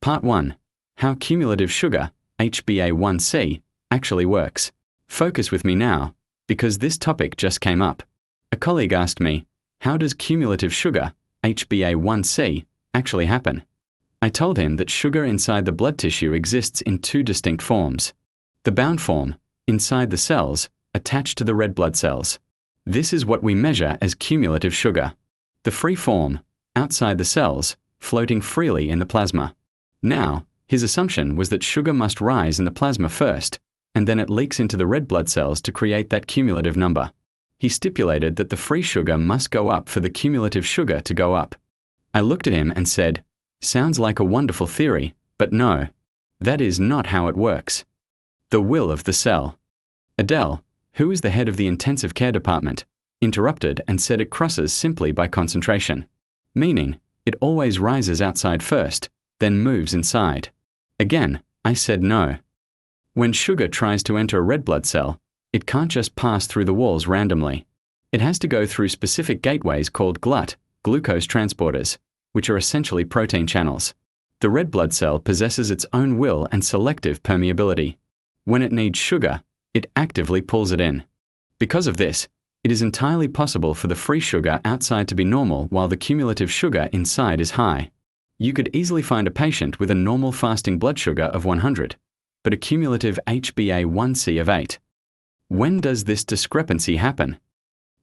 Part 1. How cumulative sugar, HbA1c, actually works. Focus with me now, because this topic just came up. A colleague asked me, how does cumulative sugar, HbA1c, actually happen? I told him that sugar inside the blood tissue exists in two distinct forms. The bound form, inside the cells, attached to the red blood cells. This is what we measure as cumulative sugar. The free form, outside the cells, floating freely in the plasma. Now, his assumption was that sugar must rise in the plasma first, and then it leaks into the red blood cells to create that cumulative number. He stipulated that the free sugar must go up for the cumulative sugar to go up. I looked at him and said, sounds like a wonderful theory, but no. That is not how it works. The will of the cell. Adele, who is the head of the intensive care department, interrupted and said it crosses simply by concentration. Meaning, it always rises outside first, then moves inside. Again, I said no. When sugar tries to enter a red blood cell, it can't just pass through the walls randomly. It has to go through specific gateways called GLUT, glucose transporters, which are essentially protein channels. The red blood cell possesses its own will and selective permeability. When it needs sugar, it actively pulls it in. Because of this, it is entirely possible for the free sugar outside to be normal while the cumulative sugar inside is high. You could easily find a patient with a normal fasting blood sugar of 100, but a cumulative HbA1c of 8. When does this discrepancy happen?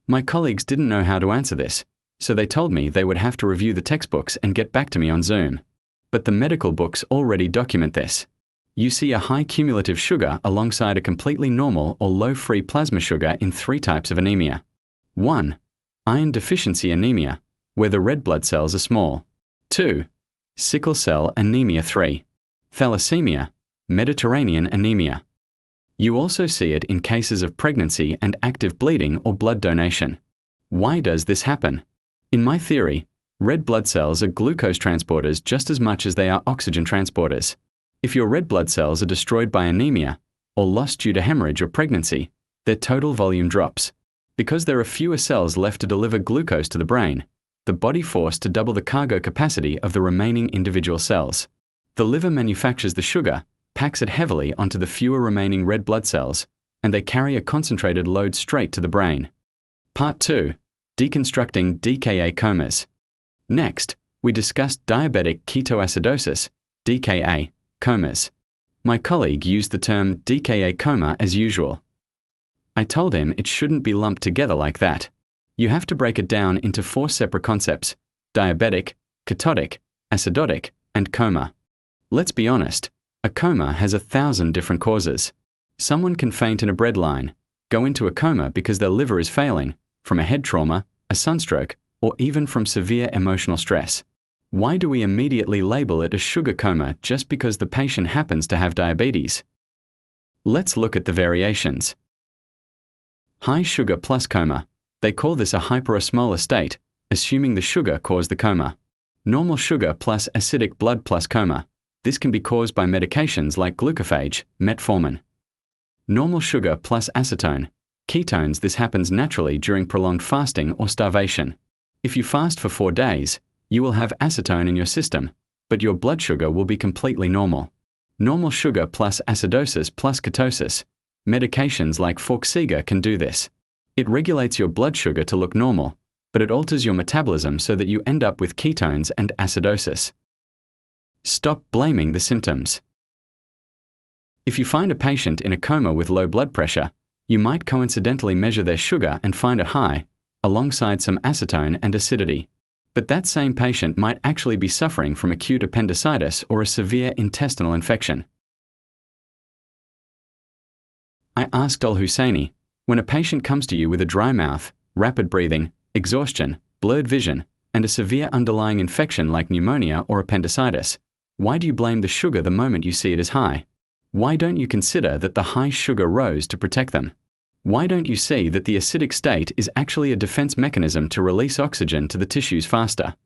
My colleagues didn't know how to answer this, so they told me they would have to review the textbooks and get back to me on Zoom. But the medical books already document this. You see a high cumulative sugar alongside a completely normal or low free plasma sugar in 3 types of anemia. 1. Iron deficiency anemia, where the red blood cells are small. 2. Sickle cell anemia. 3. Thalassemia, Mediterranean anemia. You also see it in cases of pregnancy and active bleeding or blood donation. Why does this happen? In my theory, red blood cells are glucose transporters just as much as they are oxygen transporters. If your red blood cells are destroyed by anemia, or lost due to hemorrhage or pregnancy, their total volume drops. Because there are fewer cells left to deliver glucose to the brain, the body forced to double the cargo capacity of the remaining individual cells. The liver manufactures the sugar, packs it heavily onto the fewer remaining red blood cells, and they carry a concentrated load straight to the brain. Part 2. Deconstructing DKA comas. Next, we discussed diabetic ketoacidosis, DKA, comas. My colleague used the term DKA coma as usual. I told him it shouldn't be lumped together like that. You have to break it down into 4 separate concepts: diabetic, ketotic, acidotic, and coma. Let's be honest, a coma has 1,000 different causes. Someone can faint in a bread line, go into a coma because their liver is failing, from a head trauma, a sunstroke, or even from severe emotional stress. Why do we immediately label it a sugar coma just because the patient happens to have diabetes? Let's look at the variations. High sugar plus coma. They call this a hyperosmolar state, assuming the sugar caused the coma. Normal sugar plus acidic blood plus coma. This can be caused by medications like glucophage, metformin. Normal sugar plus acetone. Ketones. This happens naturally during prolonged fasting or starvation. If you fast for 4 days, you will have acetone in your system, but your blood sugar will be completely normal. Normal sugar plus acidosis plus ketosis. Medications like Forxiga can do this. It regulates your blood sugar to look normal, but it alters your metabolism so that you end up with ketones and acidosis. Stop blaming the symptoms. If you find a patient in a coma with low blood pressure, you might coincidentally measure their sugar and find it high, alongside some acetone and acidity. But that same patient might actually be suffering from acute appendicitis or a severe intestinal infection. I asked Al-Husseini, when a patient comes to you with a dry mouth, rapid breathing, exhaustion, blurred vision, and a severe underlying infection like pneumonia or appendicitis, why do you blame the sugar the moment you see it as high? Why don't you consider that the high sugar rose to protect them? Why don't you see that the acidic state is actually a defense mechanism to release oxygen to the tissues faster?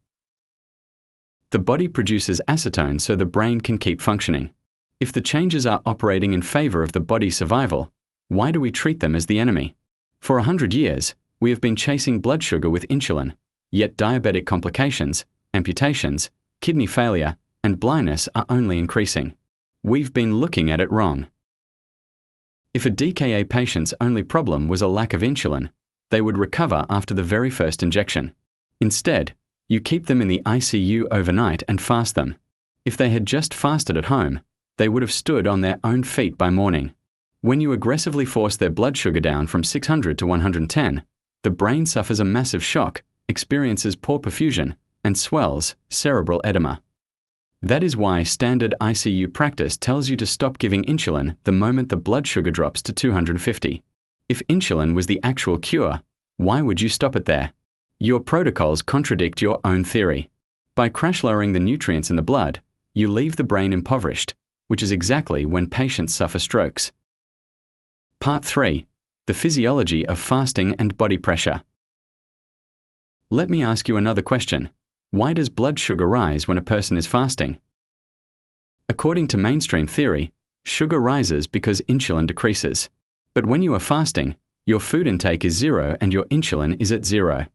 The body produces acetone so the brain can keep functioning. If the changes are operating in favor of the body's survival, why do we treat them as the enemy? For 100 years, we have been chasing blood sugar with insulin, yet diabetic complications, amputations, kidney failure, and blindness are only increasing. We've been looking at it wrong. If a DKA patient's only problem was a lack of insulin, they would recover after the very first injection. Instead, you keep them in the ICU overnight and fast them. If they had just fasted at home, they would have stood on their own feet by morning. When you aggressively force their blood sugar down from 600 to 110, the brain suffers a massive shock, experiences poor perfusion, and swells, cerebral edema. That is why standard ICU practice tells you to stop giving insulin the moment the blood sugar drops to 250. If insulin was the actual cure, why would you stop it there? Your protocols contradict your own theory. By crash lowering the nutrients in the blood, you leave the brain impoverished, which is exactly when patients suffer strokes. Part 3. The physiology of fasting and body pressure. Let me ask you another question. Why does blood sugar rise when a person is fasting? According to mainstream theory, sugar rises because insulin decreases. But when you are fasting, your food intake is 0 and your insulin is at 0.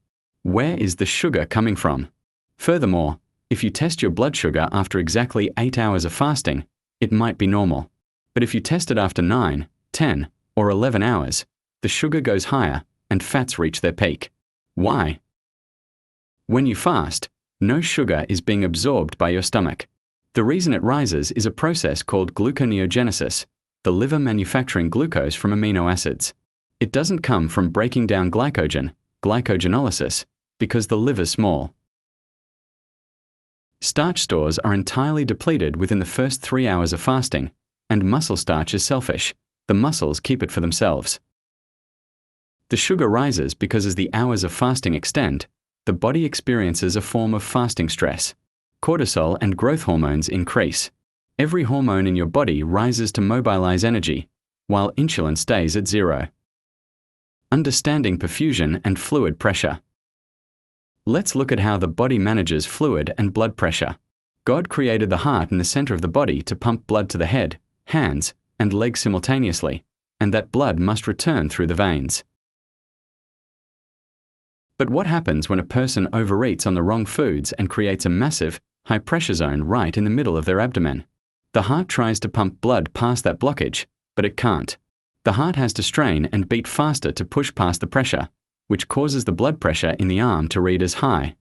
Where is the sugar coming from? Furthermore, if you test your blood sugar after exactly 8 hours of fasting, it might be normal. But if you test it after 9, 10, or 11 hours, the sugar goes higher and fats reach their peak. Why? When you fast, no sugar is being absorbed by your stomach. The reason it rises is a process called gluconeogenesis, the liver manufacturing glucose from amino acids. It doesn't come from breaking down glycogen, glycogenolysis, because the liver's small. Starch stores are entirely depleted within the first 3 hours of fasting, and muscle starch is selfish. The muscles keep it for themselves. The sugar rises because as the hours of fasting extend, the body experiences a form of fasting stress. Cortisol and growth hormones increase. Every hormone in your body rises to mobilize energy, while insulin stays at 0. Understanding perfusion and fluid pressure. Let's look at how the body manages fluid and blood pressure. God created the heart in the center of the body to pump blood to the head, hands, and legs simultaneously, and that blood must return through the veins. But what happens when a person overeats on the wrong foods and creates a massive, high-pressure zone right in the middle of their abdomen? The heart tries to pump blood past that blockage, but it can't. The heart has to strain and beat faster to push past the pressure, which causes the blood pressure in the arm to read as high.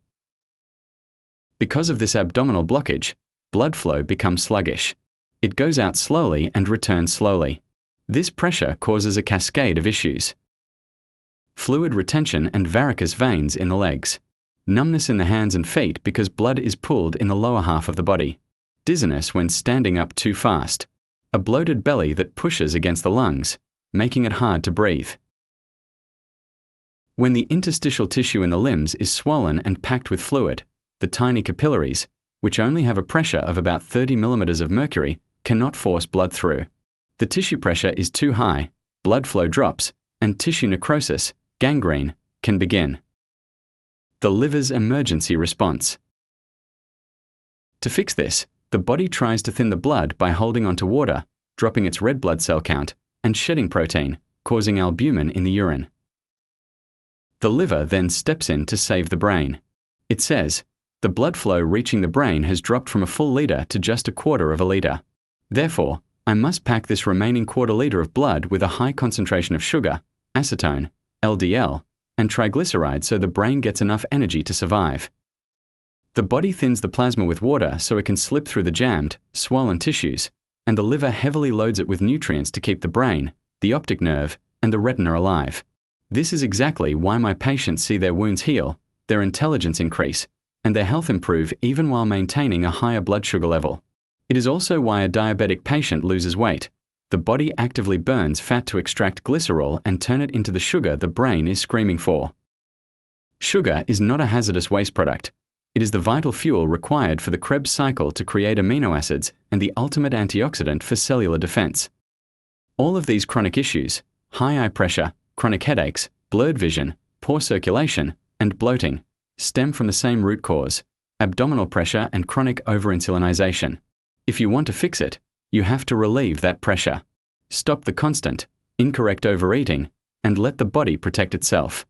Because of this abdominal blockage, blood flow becomes sluggish. It goes out slowly and returns slowly. This pressure causes a cascade of issues. Fluid retention and varicose veins in the legs. Numbness in the hands and feet because blood is pooled in the lower half of the body. Dizziness when standing up too fast. A bloated belly that pushes against the lungs, making it hard to breathe. When the interstitial tissue in the limbs is swollen and packed with fluid, the tiny capillaries, which only have a pressure of about 30 millimeters of mercury, cannot force blood through. The tissue pressure is too high, blood flow drops, and tissue necrosis, gangrene, can begin. The liver's emergency response. To fix this, the body tries to thin the blood by holding onto water, dropping its red blood cell count, and shedding protein, causing albumin in the urine. The liver then steps in to save the brain. It says, the blood flow reaching the brain has dropped from a full liter to just a quarter of a liter. Therefore, I must pack this remaining quarter liter of blood with a high concentration of sugar, acetone, LDL, and triglycerides so the brain gets enough energy to survive. The body thins the plasma with water so it can slip through the jammed, swollen tissues, and the liver heavily loads it with nutrients to keep the brain, the optic nerve, and the retina alive. This is exactly why my patients see their wounds heal, their intelligence increase, and their health improve even while maintaining a higher blood sugar level. It is also why a diabetic patient loses weight. The body actively burns fat to extract glycerol and turn it into the sugar the brain is screaming for. Sugar is not a hazardous waste product. It is the vital fuel required for the Krebs cycle to create amino acids and the ultimate antioxidant for cellular defense. All of these chronic issues, high eye pressure, chronic headaches, blurred vision, poor circulation, and bloating, stem from the same root cause, abdominal pressure and chronic overinsulinization. If you want to fix it, you have to relieve that pressure. Stop the constant, incorrect overeating, and let the body protect itself.